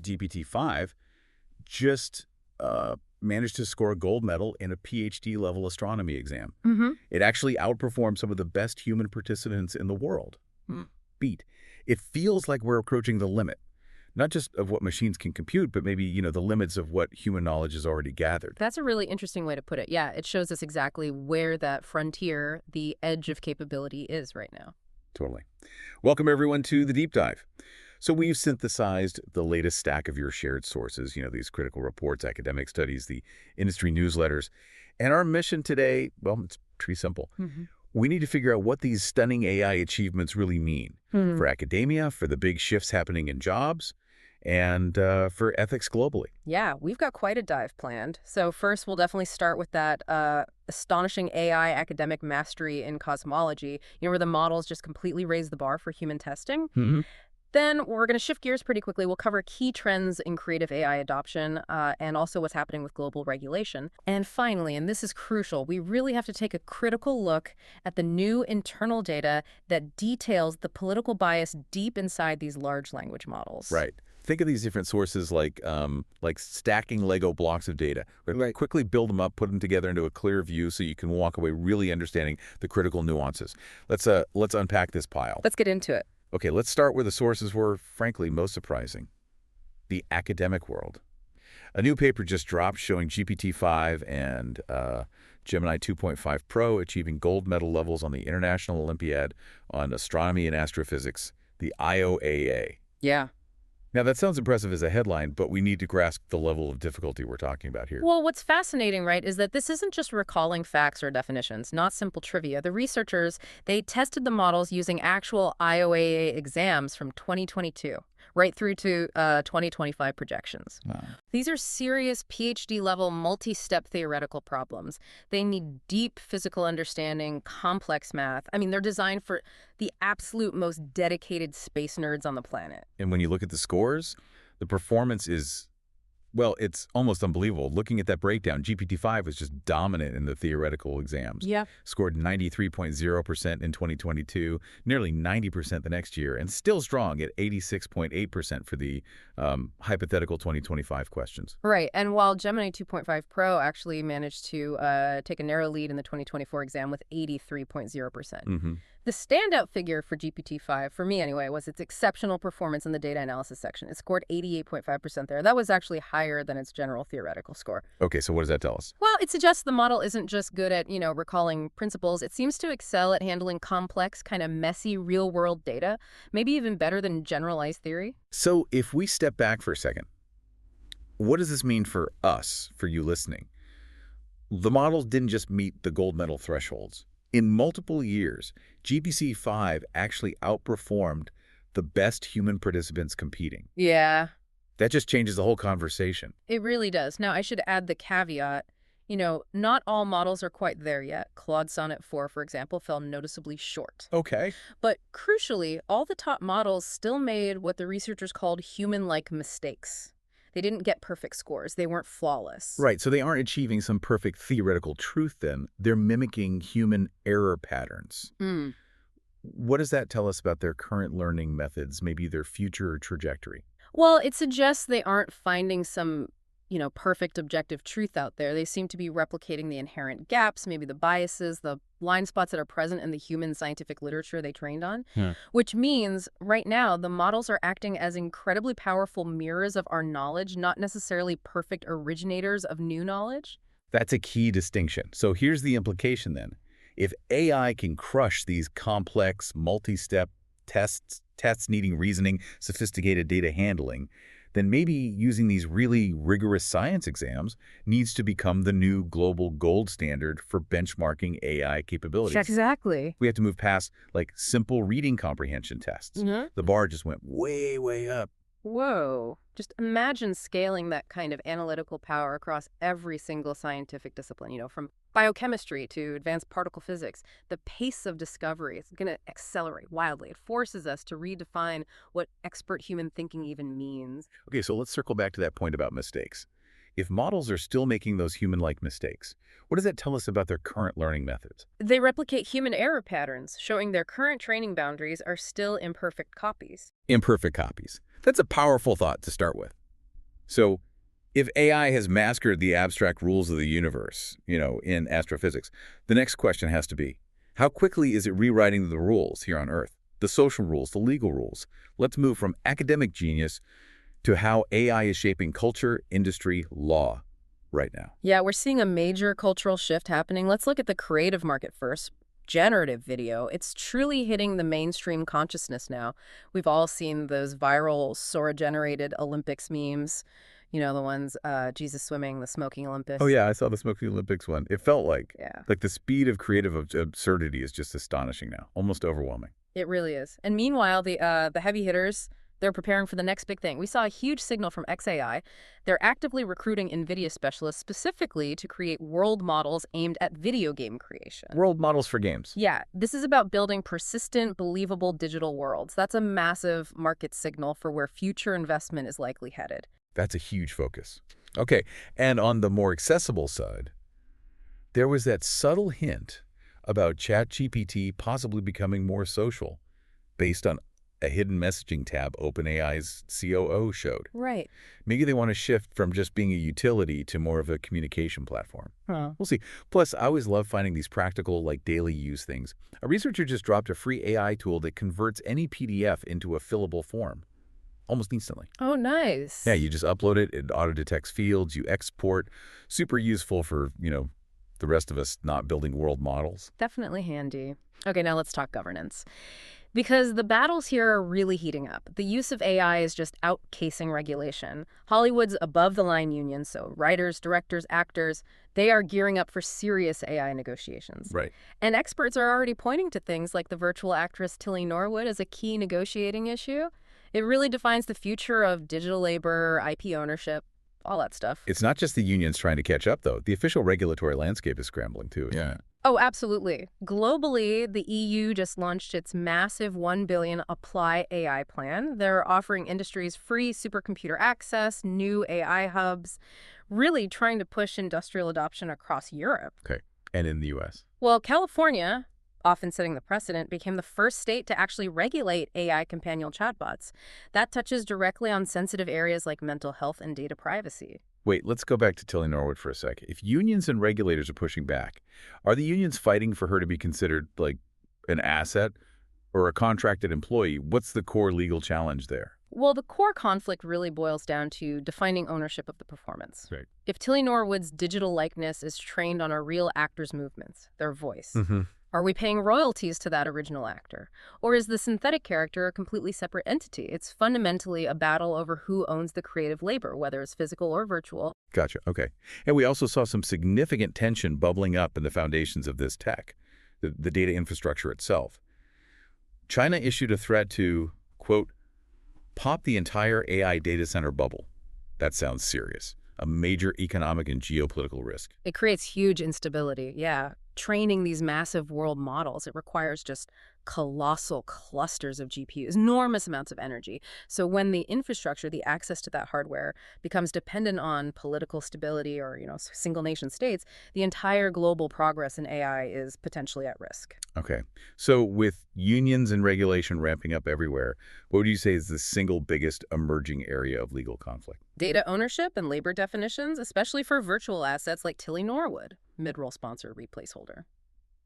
GPT-5 just managed to score a gold medal in a PhD-level astronomy exam. It actually outperformed some of the best human participants in the world. Beat. It feels like we're approaching the limit, not just of what machines can compute, but maybe, the limits of what human knowledge has already gathered. That's a really interesting way to put it. Yeah, it shows us exactly where that frontier, the edge of capability is right now. Totally. Welcome, everyone, to The Deep Dive. So we've synthesized the latest stack of your shared sources, these critical reports, academic studies, the industry newsletters. And our mission today, well, it's pretty simple. We need to figure out what these stunning AI achievements really mean for academia, for the big shifts happening in jobs, and for ethics globally. Yeah, we've got quite a dive planned. So first, we'll definitely start with that astonishing AI academic mastery in cosmology, where the models just completely raise the bar for human testing. Then we're going to shift gears pretty quickly. We'll cover key trends in creative AI adoption and also what's happening with global regulation. And finally, and this is crucial, we really have to take a critical look at the new internal data that details the political bias deep inside these large language models. Right. Think of these different sources like stacking Lego blocks of data. Right. Quickly build them up, put them together into a clear view so you can walk away really understanding the critical nuances. Let's unpack this pile. Let's get into it. Okay, let's start where the sources were, frankly, most surprising. The academic world. A new paper just dropped showing GPT-5 and Gemini 2.5 Pro achieving gold medal levels on the International Olympiad on Astronomy and Astrophysics, the IOAA. Yeah. Now, that sounds impressive as a headline, but we need to grasp the level of difficulty we're talking about here. Well, what's fascinating, right, is that this isn't just recalling facts or definitions, not simple trivia. The researchers, they tested the models using actual IOAA exams from 2022, right through to 2025 projections. Wow. These are serious PhD-level multi-step theoretical problems. They need deep physical understanding, complex math. I mean, they're designed for the absolute most dedicated space nerds on the planet. And when you look at the scores, the performance is, well, it's almost unbelievable. Looking at that breakdown, GPT-5 was just dominant in the theoretical exams. Yeah. Scored 93.0% in 2022, nearly 90% the next year, and still strong at 86.8% for the hypothetical 2025 questions. Right. And while Gemini 2.5 Pro actually managed to take a narrow lead in the 2024 exam with 83.0%. The standout figure for GPT-5, for me anyway, was its exceptional performance in the data analysis section. It scored 88.5% there. That was actually higher than its general theoretical score. Okay, so what does that tell us? Well, it suggests the model isn't just good at, recalling principles. It seems to excel at handling complex, kind of messy, real-world data, maybe even better than generalized theory. So if we step back for a second, what does this mean for us, for you listening? The models didn't just meet the gold medal thresholds. In multiple years, GPT-5 actually outperformed the best human participants competing. Yeah. That just changes the whole conversation. It really does. Now, I should add the caveat, not all models are quite there yet. Claude Sonnet 4, for example, fell noticeably short. Okay. But crucially, all the top models still made what the researchers called human-like mistakes. They didn't get perfect scores. They weren't flawless. Right, so they aren't achieving some perfect theoretical truth then. They're mimicking human error patterns. What does that tell us about their current learning methods, maybe their future trajectory? Well, it suggests they aren't finding some, perfect objective truth out there. They seem to be replicating the inherent gaps, maybe the biases, the blind spots that are present in the human scientific literature they trained on, which means right now the models are acting as incredibly powerful mirrors of our knowledge, not necessarily perfect originators of new knowledge. That's a key distinction. So here's the implication then. If AI can crush these complex, multi-step tests needing reasoning, sophisticated data handling, then maybe using these really rigorous science exams needs to become the new global gold standard for benchmarking AI capabilities. Exactly. We have to move past, simple reading comprehension tests. The bar just went way, way up. Whoa. Just imagine scaling that kind of analytical power across every single scientific discipline, from biochemistry to advanced particle physics. The pace of discovery is going to accelerate wildly. It forces us to redefine what expert human thinking even means. Okay, so let's circle back to that point about mistakes. If models are still making those human-like mistakes, what does that tell us about their current learning methods? They replicate human error patterns, showing their current training boundaries are still imperfect copies. Imperfect copies. That's a powerful thought to start with. So if AI has mastered the abstract rules of the universe, in astrophysics, the next question has to be, how quickly is it rewriting the rules here on Earth? The social rules, the legal rules. Let's move from academic genius to how AI is shaping culture, industry, law right now. Yeah, we're seeing a major cultural shift happening. Let's look at the creative market first. Generative video. It's truly hitting the mainstream consciousness now. We've all seen those viral Sora-generated Olympics memes. The ones, Jesus swimming, the smoking Oh, Olympus. yeah, I saw the Smoking Olympics one. It felt Yeah, like the speed of creative absurdity is just astonishing now, almost overwhelming. it really is. And meanwhile, the heavy hitters, they're preparing for the next big thing. We saw a huge signal from XAI. They're actively recruiting NVIDIA specialists specifically to create world models aimed at video game creation. World models for games. Yeah, this is about building persistent, believable digital worlds. That's a massive market signal for where future investment is likely headed. That's a huge focus. Okay, and on the more accessible side, there was that subtle hint about ChatGPT possibly becoming more social based on a hidden messaging tab OpenAI's COO showed. Right. Maybe they want to shift from just being a utility to more of a communication platform. Huh. We'll see. Plus, I always love finding these practical, daily use things. A researcher just dropped a free AI tool that converts any PDF into a fillable form almost instantly. Oh, nice. Yeah, you just upload it, it auto-detects fields, you export. Super useful for, the rest of us not building world models. Definitely handy. Okay, now let's talk governance. Because the battles here are really heating up. The use of AI is just outcasing regulation. Hollywood's above-the-line union, so writers, directors, actors, they are gearing up for serious AI negotiations. Right. And experts are already pointing to things like the virtual actress Tilly Norwood as a key negotiating issue. It really defines the future of digital labor, IP ownership, all that stuff. It's not just the unions trying to catch up, though. The official regulatory landscape is scrambling, too. Yeah. Oh, absolutely. Globally, the EU just launched its massive $1 billion Apply AI plan. They're offering industries free supercomputer access, new AI hubs, really trying to push industrial adoption across Europe. Okay. And in the U.S.? Well, California, often setting the precedent, became the first state to actually regulate AI companion chatbots. That touches directly on sensitive areas like mental health and data privacy. Wait, let's go back to Tilly Norwood for a sec. If unions and regulators are pushing back, are the unions fighting for her to be considered like an asset or a contracted employee? What's the core legal challenge there? Well, the core conflict really boils down to defining ownership of the performance. Right. If Tilly Norwood's digital likeness is trained on a real actor's movements, their voice, are we paying royalties to that original actor? Or is the synthetic character a completely separate entity? It's fundamentally a battle over who owns the creative labor, whether it's physical or virtual. Gotcha. Okay. And we also saw some significant tension bubbling up in the foundations of this tech, the data infrastructure itself. China issued a threat to, quote, pop the entire AI data center bubble. That sounds serious. A major economic and geopolitical risk. It creates huge instability, yeah. Training these massive world models, it requires just colossal clusters of GPUs, enormous amounts of energy. So when the infrastructure, the access to that hardware becomes dependent on political stability or, single nation states, the entire global progress in AI is potentially at risk. Okay. So with unions and regulation ramping up everywhere, what would you say is the single biggest emerging area of legal conflict? Data ownership and labor definitions, especially for virtual assets like Tilly Norwood, mid-roll sponsor replaceholder.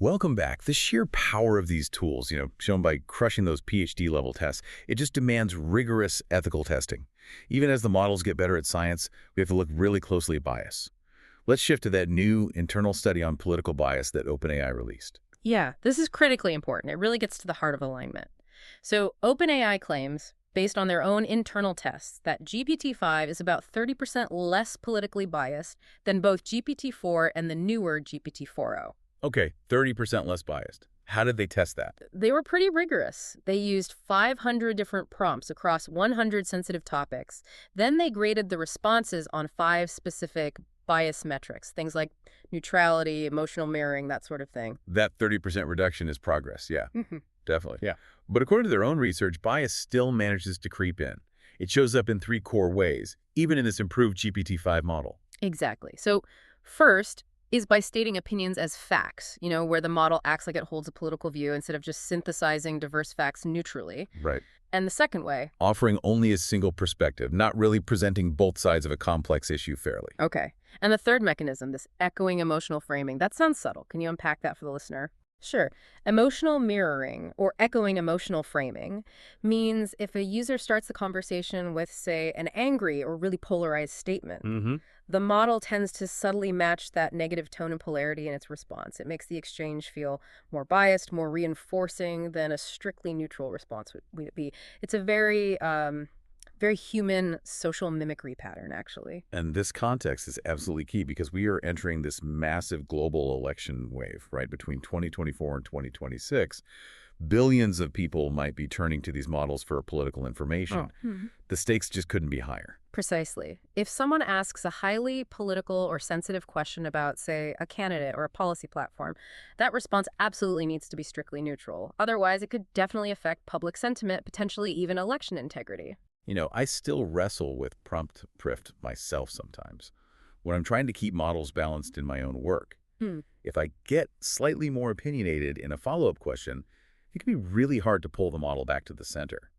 Welcome back. The sheer power of these tools, shown by crushing those PhD-level tests, it just demands rigorous ethical testing. Even as the models get better at science, we have to look really closely at bias. Let's shift to that new internal study on political bias that OpenAI released. Yeah, this is critically important. It really gets to the heart of alignment. So OpenAI claims, based on their own internal tests, that GPT-5 is about 30% less politically biased than both GPT-4 and the newer GPT-4o. Okay, 30% less biased. How did they test that? They were pretty rigorous. They used 500 different prompts across 100 sensitive topics. Then they graded the responses on 5 specific bias metrics, things like neutrality, emotional mirroring, that sort of thing. That 30% reduction is progress, yeah. Definitely. Yeah. But according to their own research, bias still manages to creep in. It shows up in 3 core ways, even in this improved GPT-5 model. Exactly. So first is by stating opinions as facts, where the model acts like it holds a political view instead of just synthesizing diverse facts neutrally. Right. And the second way? Offering only a single perspective, not really presenting both sides of a complex issue fairly. Okay. And the third mechanism, this echoing emotional framing, that sounds subtle. Can you unpack that for the listener? Sure. Emotional mirroring or echoing emotional framing means if a user starts the conversation with, say, an angry or really polarized statement, the model tends to subtly match that negative tone and polarity in its response. It makes the exchange feel more biased, more reinforcing than a strictly neutral response would be. It's a very human social mimicry pattern, actually. And this context is absolutely key because we are entering this massive global election wave, right? Between 2024 and 2026, billions of people might be turning to these models for political information. The stakes just couldn't be higher. Precisely. If someone asks a highly political or sensitive question about, say, a candidate or a policy platform, that response absolutely needs to be strictly neutral. Otherwise, it could definitely affect public sentiment, potentially even election integrity. You know, I still wrestle with prompt drift myself sometimes when I'm trying to keep models balanced in my own work. If I get slightly more opinionated in a follow-up question, it can be really hard to pull the model back to the center.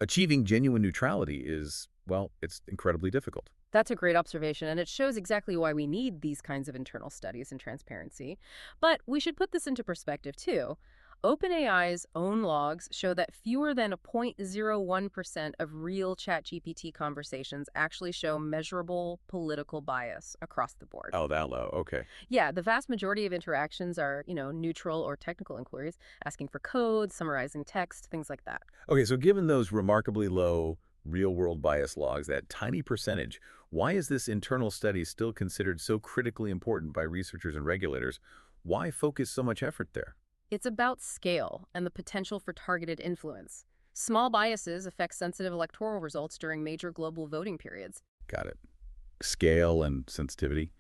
Achieving genuine neutrality is, well, it's incredibly difficult. That's a great observation, and it shows exactly why we need these kinds of internal studies and transparency. But we should put this into perspective, too. OpenAI's own logs show that fewer than 0.01% of real ChatGPT conversations actually show measurable political bias across the board. Oh, that low. Okay. Yeah, the vast majority of interactions are, neutral or technical inquiries, asking for code, summarizing text, things like that. Okay, so given those remarkably low real-world bias logs, that tiny percentage, why is this internal study still considered so critically important by researchers and regulators? Why focus so much effort there? It's about scale and the potential for targeted influence. Small biases affect sensitive electoral results during major global voting periods. Got it. Scale and sensitivity.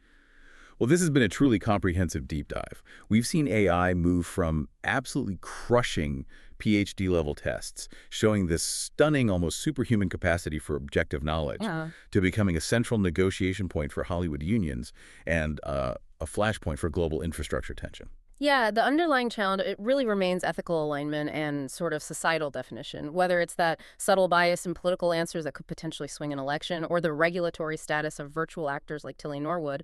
Well, this has been a truly comprehensive deep dive. We've seen AI move from absolutely crushing PhD-level tests, showing this stunning, almost superhuman capacity for objective knowledge, to becoming a central negotiation point for Hollywood unions and a flashpoint for global infrastructure tension. Yeah, the underlying challenge, it really remains ethical alignment and sort of societal definition, whether it's that subtle bias in political answers that could potentially swing an election or the regulatory status of virtual actors like Tilly Norwood.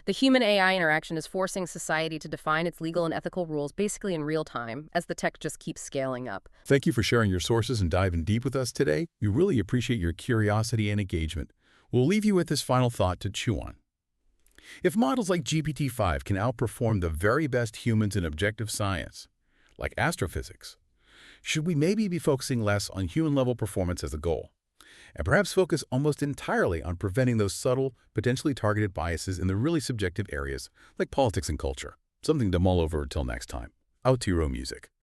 The human-AI interaction is forcing society to define its legal and ethical rules basically in real time as the tech just keeps scaling up. Thank you for sharing your sources and diving deep with us today. We really appreciate your curiosity and engagement. We'll leave you with this final thought to chew on. If models like GPT-5 can outperform the very best humans in objective science, like astrophysics, should we maybe be focusing less on human-level performance as a goal, and perhaps focus almost entirely on preventing those subtle, potentially targeted biases in the really subjective areas like politics and culture? Something to mull over until next time. Out to your own music.